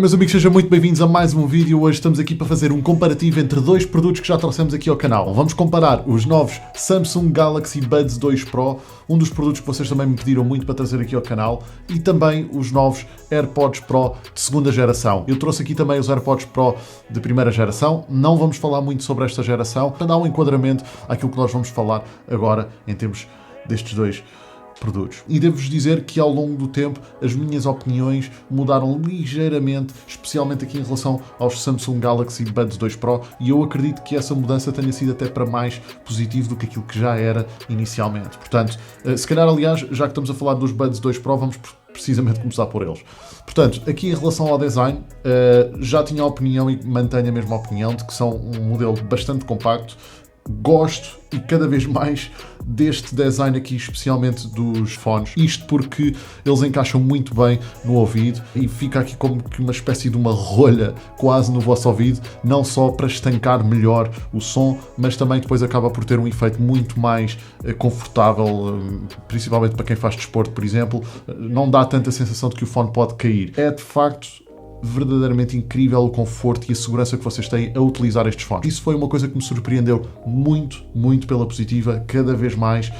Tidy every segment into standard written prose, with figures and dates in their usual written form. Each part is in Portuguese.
meus amigos, sejam muito bem-vindos a mais um vídeo. Hoje estamos aqui para fazer um comparativo entre dois produtos que já trouxemos aqui ao canal. Vamos comparar os novos Samsung Galaxy Buds 2 Pro, um dos produtos que vocês também me pediram muito para trazer aqui ao canal, e também os novos AirPods Pro de segunda geração. Eu trouxe aqui também os AirPods Pro de primeira geração. Não vamos falar muito sobre esta geração, para dar um enquadramento àquilo que nós vamos falar agora em termos destes dois produtos. E devo-vos dizer que ao longo do tempo as minhas opiniões mudaram ligeiramente, especialmente aqui em relação aos Samsung Galaxy Buds 2 Pro, e eu acredito que essa mudança tenha sido até para mais positivo do que aquilo que já era inicialmente. Portanto, se calhar, aliás, já que estamos a falar dos Buds 2 Pro, vamos precisamente começar por eles. Portanto, aqui em relação ao design, já tinha a opinião e mantenho a mesma opinião de que são um modelo bastante compacto. Gosto e cada vez mais deste design aqui, especialmente dos fones. Isto porque eles encaixam muito bem no ouvido e fica aqui como que uma espécie de uma rolha quase no vosso ouvido, não só para estancar melhor o som, mas também depois acaba por ter um efeito muito mais confortável, principalmente para quem faz desporto, por exemplo. Não dá tanta sensação de que o fone pode cair. É de facto verdadeiramente incrível o conforto e a segurança que vocês têm a utilizar estes fones. Isso foi uma coisa que me surpreendeu muito pela positiva, cada vez mais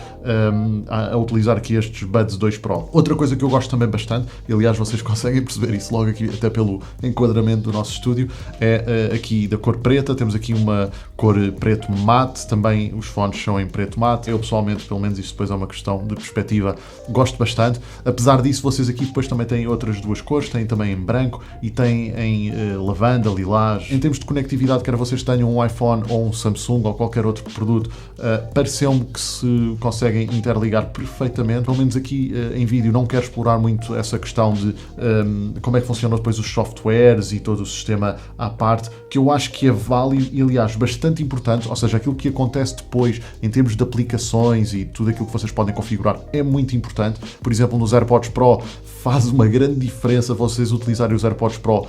a utilizar aqui estes Buds 2 Pro. Outra coisa que eu gosto também bastante, e aliás vocês conseguem perceber isso logo aqui até pelo enquadramento do nosso estúdio, é aqui da cor preta. Temos aqui uma cor preto mate, também os fones são em preto mate. Eu pessoalmente, pelo menos isso depois é uma questão de perspectiva, gosto bastante. Apesar disso, vocês aqui depois também têm outras duas cores, têm também em branco e tem em lavanda, lilás. Em termos de conectividade, quer vocês tenham um iPhone ou um Samsung ou qualquer outro produto, pareceu-me que se conseguem interligar perfeitamente. Pelo menos aqui em vídeo não quero explorar muito essa questão de como é que funcionam depois os softwares e todo o sistema à parte, que eu acho que é válido e, aliás, bastante importante. Ou seja, aquilo que acontece depois em termos de aplicações e tudo aquilo que vocês podem configurar é muito importante. Por exemplo, nos AirPods Pro faz uma grande diferença vocês utilizarem os AirPods Pro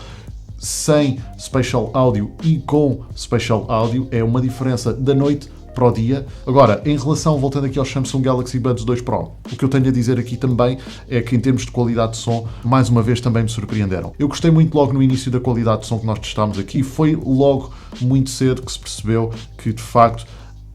sem Spatial Audio e com Spatial Audio. É uma diferença da noite para o dia. Agora, em relação, voltando aqui aos Samsung Galaxy Buds 2 Pro, o que eu tenho a dizer aqui também é que em termos de qualidade de som, mais uma vez também me surpreenderam. Eu gostei muito logo no início da qualidade de som que nós testámos aqui, e foi logo muito cedo que se percebeu que de facto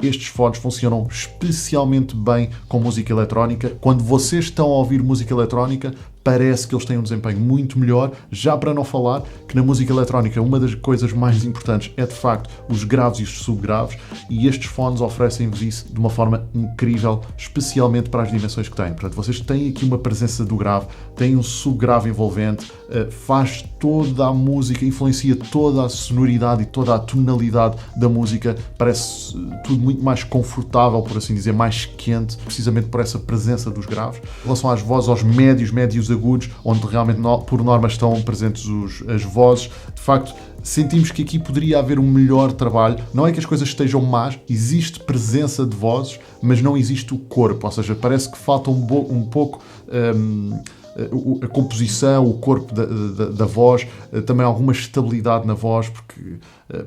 estes fones funcionam especialmente bem com música eletrónica. Quando vocês estão a ouvir música eletrónica, parece que eles têm um desempenho muito melhor, já para não falar que na música eletrónica uma das coisas mais importantes é de facto os graves e os subgraves, e estes fones oferecem-vos isso de uma forma incrível, especialmente para as dimensões que têm. Portanto, vocês têm aqui uma presença do grave, têm um subgrave envolvente, faz toda a música, influencia toda a sonoridade e toda a tonalidade da música, parece tudo muito mais confortável, por assim dizer, mais quente, precisamente por essa presença dos graves. Em relação às vozes, aos médios agudos, onde realmente por norma estão presentes as vozes, de facto sentimos que aqui poderia haver um melhor trabalho. Não é que as coisas estejam más, existe presença de vozes, mas não existe o corpo, ou seja, parece que falta um pouco a composição, o corpo da voz, também alguma estabilidade na voz, porque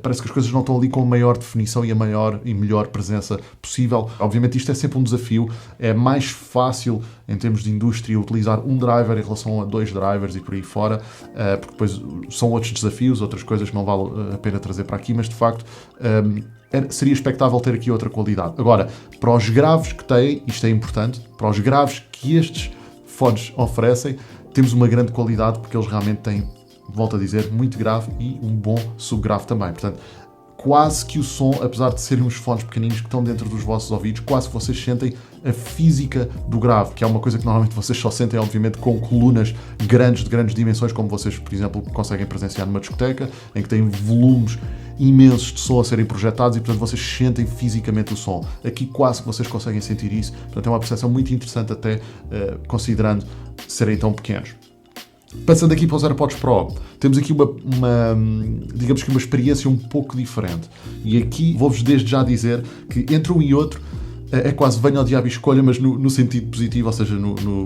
parece que as coisas não estão ali com a maior definição e a maior e melhor presença possível. Obviamente isto é sempre um desafio, é mais fácil em termos de indústria utilizar um driver em relação a dois drivers e por aí fora, porque depois são outros desafios, outras coisas que não vale a pena trazer para aqui, mas de facto seria expectável ter aqui outra qualidade. Agora, para os graves que têm, isto é importante, para os graves que estes fones oferecem, temos uma grande qualidade, porque eles realmente têm, volto a dizer, muito grave e um bom subgrave também. Portanto, quase que o som, apesar de serem uns fones pequeninos que estão dentro dos vossos ouvidos, quase que vocês sentem a física do grave, que é uma coisa que normalmente vocês só sentem, obviamente, com colunas grandes, de grandes dimensões, como vocês, por exemplo, conseguem presenciar numa discoteca, em que têm volumes imensos de som a serem projetados e, portanto, vocês sentem fisicamente o som. Aqui quase que vocês conseguem sentir isso, portanto, é uma percepção muito interessante até, considerando serem tão pequenos. Passando aqui para os AirPods Pro, temos aqui digamos que uma experiência um pouco diferente. E aqui vou-vos desde já dizer que entre um e outro é quase venha ao diabo e escolha, mas no sentido positivo, ou seja,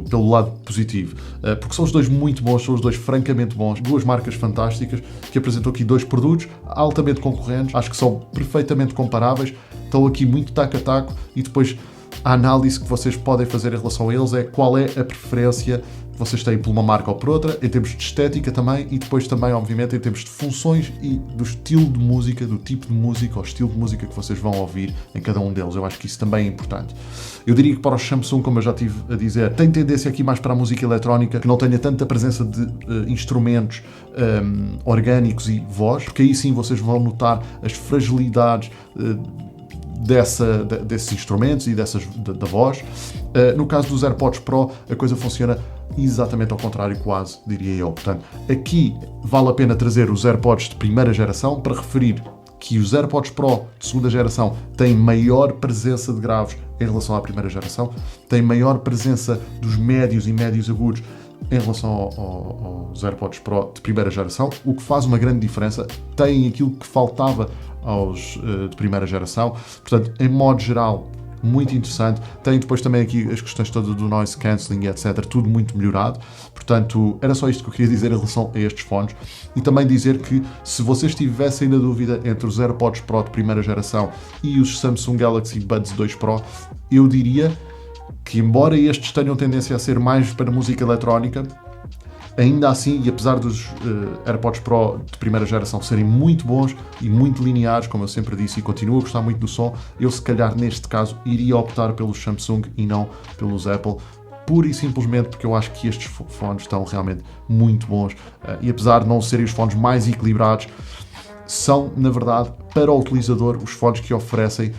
pelo lado positivo. Porque são os dois muito bons, são os dois francamente bons, duas marcas fantásticas que apresentam aqui dois produtos altamente concorrentes, acho que são perfeitamente comparáveis, estão aqui muito taco a taco e depois a análise que vocês podem fazer em relação a eles é qual é a preferência que vocês têm por uma marca ou por outra, em termos de estética também, e depois também, obviamente, em termos de funções e do estilo de música, do tipo de música ou estilo de música que vocês vão ouvir em cada um deles. Eu acho que isso também é importante. Eu diria que para o Samsung, como eu já estive a dizer, tem tendência aqui mais para a música eletrónica, que não tenha tanta presença de instrumentos orgânicos e voz, porque aí sim vocês vão notar as fragilidades desses instrumentos e da voz. No caso dos AirPods Pro, a coisa funciona exatamente ao contrário, quase, diria eu. Portanto, aqui vale a pena trazer os AirPods de primeira geração para referir que os AirPods Pro de segunda geração têm maior presença de graves em relação à primeira geração, têm maior presença dos médios e médios agudos em relação aos AirPods Pro de primeira geração, o que faz uma grande diferença. Tem aquilo que faltava aos de primeira geração. Portanto, em modo geral, muito interessante. Tem depois também aqui as questões todas do noise cancelling, etc. Tudo muito melhorado. Portanto, era só isto que eu queria dizer em relação a estes fones. E também dizer que, se vocês tivessem na dúvida entre os AirPods Pro de primeira geração e os Samsung Galaxy Buds 2 Pro, eu diria que, embora estes tenham tendência a ser mais para música eletrónica, ainda assim, e apesar dos AirPods Pro de primeira geração serem muito bons e muito lineares, como eu sempre disse, e continuo a gostar muito do som, eu se calhar neste caso iria optar pelos Samsung e não pelos Apple, pura e simplesmente porque eu acho que estes fones estão realmente muito bons, e apesar de não serem os fones mais equilibrados, são, na verdade, para o utilizador, os fones que oferecem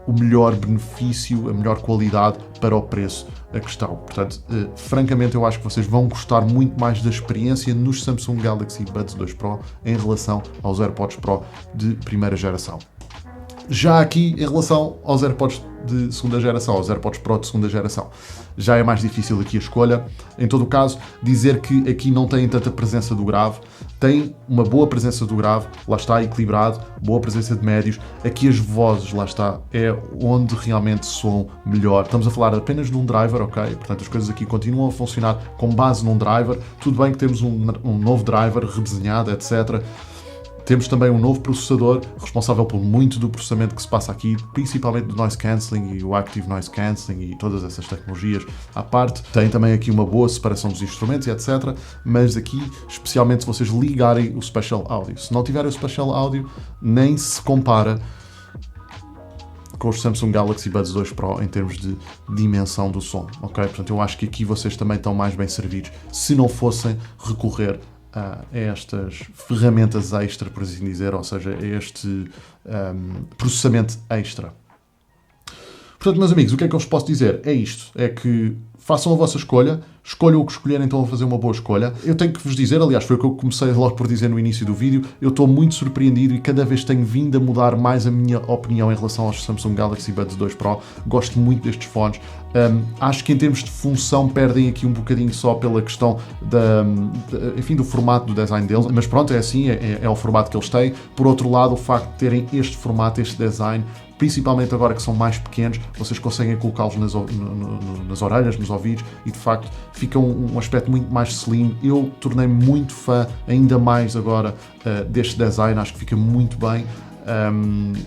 o melhor benefício, a melhor qualidade para o preço a questão. Portanto, francamente, eu acho que vocês vão gostar muito mais da experiência nos Samsung Galaxy Buds 2 Pro em relação aos AirPods Pro de primeira geração. Já aqui, em relação aos AirPods de segunda geração, aos AirPods Pro de segunda geração, já é mais difícil aqui a escolha. Em todo o caso, dizer que aqui não tem tanta presença do grave, tem uma boa presença do grave, lá está, equilibrado, boa presença de médios. Aqui as vozes, lá está, é onde realmente soam melhor. Estamos a falar apenas de um driver, ok? Portanto, as coisas aqui continuam a funcionar com base num driver. Tudo bem que temos um novo driver redesenhado, etc. Temos também um novo processador responsável por muito do processamento que se passa aqui, principalmente do noise cancelling e o active noise cancelling e todas essas tecnologias à parte. Tem também aqui uma boa separação dos instrumentos e etc. Mas aqui, especialmente se vocês ligarem o Spatial Audio. Se não tiverem o Spatial Audio, nem se compara com os Samsung Galaxy Buds 2 Pro em termos de dimensão do som, ok? Portanto, eu acho que aqui vocês também estão mais bem servidos se não fossem recorrer a estas ferramentas extra, por assim dizer, ou seja, a este processamento extra. Portanto, meus amigos, o que é que eu vos posso dizer? É isto, é que façam a vossa escolha, escolham o que escolherem, então a fazer uma boa escolha. Eu tenho que vos dizer, aliás, foi o que eu comecei logo por dizer no início do vídeo, eu estou muito surpreendido e cada vez tenho vindo a mudar mais a minha opinião em relação aos Samsung Galaxy Buds 2 Pro. Gosto muito destes fones. Acho que em termos de função perdem aqui um bocadinho só pela questão enfim, do formato do design deles, mas pronto, é assim, é o formato que eles têm. Por outro lado, o facto de terem este formato, este design, principalmente agora que são mais pequenos, vocês conseguem colocá-los nas orelhas, nos ouvidos, e de facto fica um aspecto muito mais slim. Eu tornei-me muito fã, ainda mais agora, deste design, acho que fica muito bem.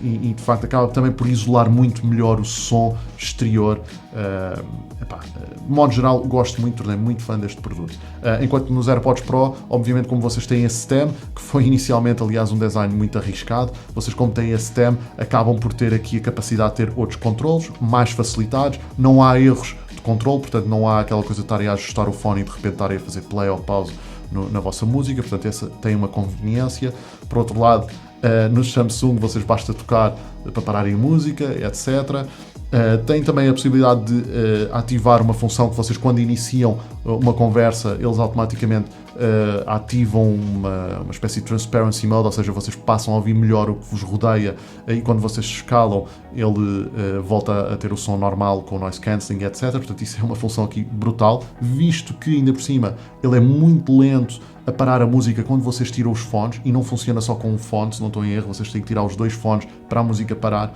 E de facto acaba também por isolar muito melhor o som exterior. De modo geral, gosto muito, tornei-me muito fã deste produto. Enquanto nos AirPods Pro, obviamente, como vocês têm esse stem, que foi inicialmente, aliás, um design muito arriscado, vocês, como têm esse stem, acabam por ter aqui a capacidade de ter outros controles mais facilitados, não há erros de controle, portanto não há aquela coisa de estarem a ajustar o fone e de repente estarem a fazer play ou pause na vossa música, portanto essa tem uma conveniência. Por outro lado, nos Samsung vocês basta tocar para pararem a música, etc. Tem também a possibilidade de ativar uma função que vocês, quando iniciam uma conversa, eles automaticamente ativam uma espécie de transparency mode, ou seja, vocês passam a ouvir melhor o que vos rodeia, e quando vocês escalam ele volta a ter o som normal com noise cancelling, etc. Portanto, isso é uma função aqui brutal, visto que ainda por cima ele é muito lento a parar a música quando vocês tiram os fones, e não funciona só com um fone, se não estou em erro, vocês têm que tirar os dois fones para a música parar.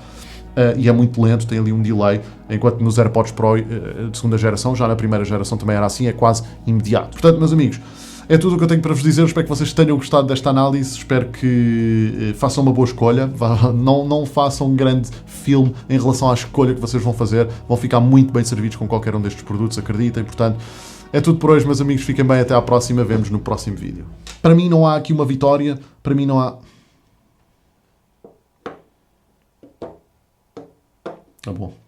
E é muito lento, tem ali um delay, enquanto nos AirPods Pro de segunda geração, já na primeira geração também era assim, é quase imediato. Portanto, meus amigos, É tudo o que eu tenho para vos dizer. Espero que vocês tenham gostado desta análise. Espero que façam uma boa escolha. Não façam um grande filme em relação à escolha que vocês vão fazer. Vão ficar muito bem servidos com qualquer um destes produtos, acreditem. Portanto, é tudo por hoje, meus amigos. Fiquem bem. Até à próxima. Vemo-nos no próximo vídeo. Para mim não há aqui uma vitória. Para mim não há... Tá bom.